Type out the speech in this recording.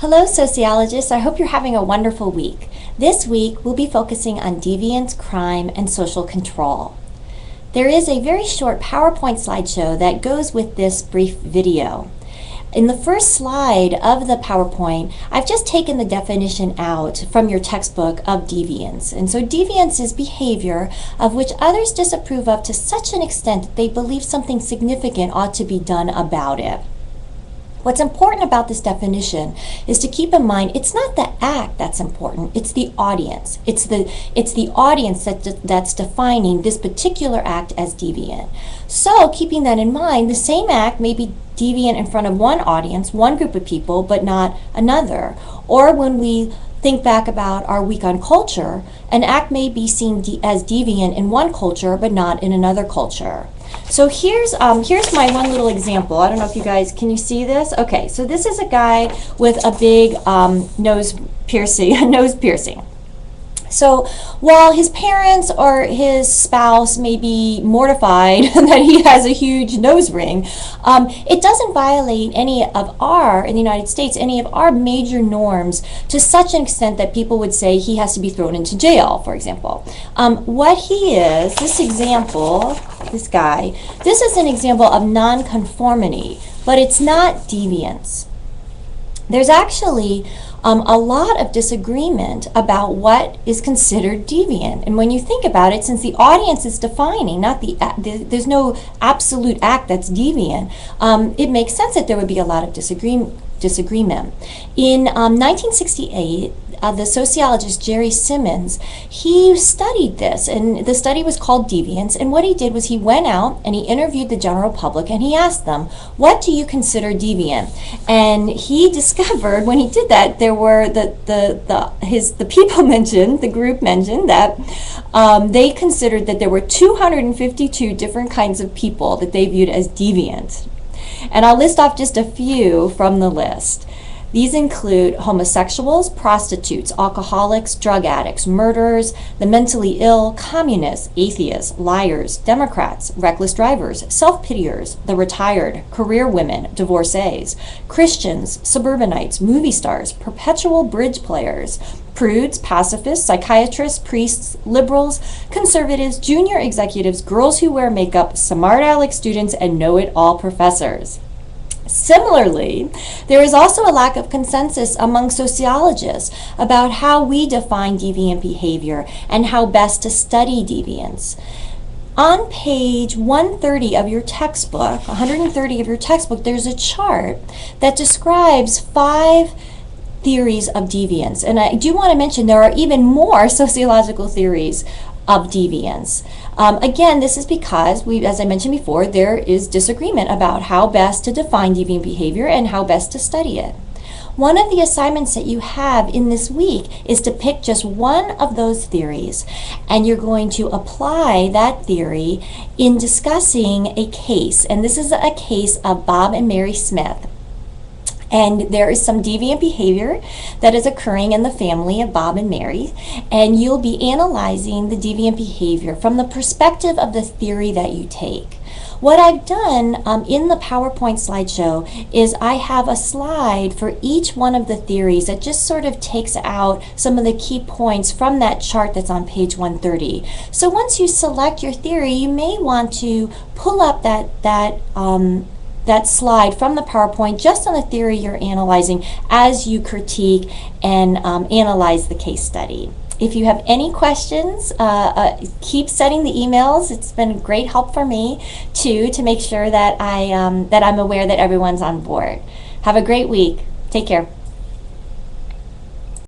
Hello, sociologists. I hope you're having a wonderful week. This week, we'll be focusing on deviance, crime, and social control. There is a very short PowerPoint slideshow that goes with this brief video. In the first slide of the PowerPoint, I've just taken the definition out from your textbook of deviance. And so deviance is behavior of which others disapprove of to such an extent that they believe something significant ought to be done about it. What's important about this definition is to keep in mind it's not the act that's important, it's the audience. It's the audience that's defining this particular act as deviant. So keeping that in mind, the same act may be deviant in front of one audience, one group of people, but not another. Or when we think back about our week on culture, an act may be seen as deviant in one culture, but not in another culture. So here's my one little example. I don't know if you guys, can you see this? Okay, so this is a guy with a big nose piercing. So while his parents or his spouse may be mortified that he has a huge nose ring, it doesn't violate in the United States, any of our major norms to such an extent that people would say he has to be thrown into jail, for example. What he is, this is an example of nonconformity, but it's not deviance. There's actually a lot of disagreement about what is considered deviant. And when you think about it, since the audience is defining, there's no absolute act that's deviant, it makes sense that there would be a lot of disagreement. In 1968, the sociologist Jerry Simmons, he studied this, and the study was called Deviance, and what he did was he went out and he interviewed the general public and he asked them, what do you consider deviant? And he discovered when he did that, there were the people mentioned, the group mentioned that they considered that there were 252 different kinds of people that they viewed as deviant. And I'll list off just a few from the list. These include homosexuals, prostitutes, alcoholics, drug addicts, murderers, the mentally ill, communists, atheists, liars, Democrats, reckless drivers, self-pitiers, the retired, career women, divorcees, Christians, suburbanites, movie stars, perpetual bridge players, prudes, pacifists, psychiatrists, priests, liberals, conservatives, junior executives, girls who wear makeup, smart aleck students, and know-it-all professors. Similarly, there is also a lack of consensus among sociologists about how we define deviant behavior and how best to study deviance. On page 130 of your textbook, there's a chart that describes 5 theories of deviance. And I do want to mention there are even more sociological theories of deviance. Again, this is because, as I mentioned before, there is disagreement about how best to define deviant behavior and how best to study it. One of the assignments that you have in this week is to pick just one of those theories, and you're going to apply that theory in discussing a case. And this is a case of Bob and Mary Smith. And there is some deviant behavior that is occurring in the family of Bob and Mary, and you'll be analyzing the deviant behavior from the perspective of the theory that you take. What I've done in the PowerPoint slideshow is I have a slide for each one of the theories that just sort of takes out some of the key points from that chart that's on page 130. So once you select your theory, you may want to pull up that slide from the PowerPoint just on the theory you're analyzing as you critique and analyze the case study. If you have any questions, keep sending the emails. It's been a great help for me too to make sure that I'm aware that everyone's on board. Have a great week. Take care.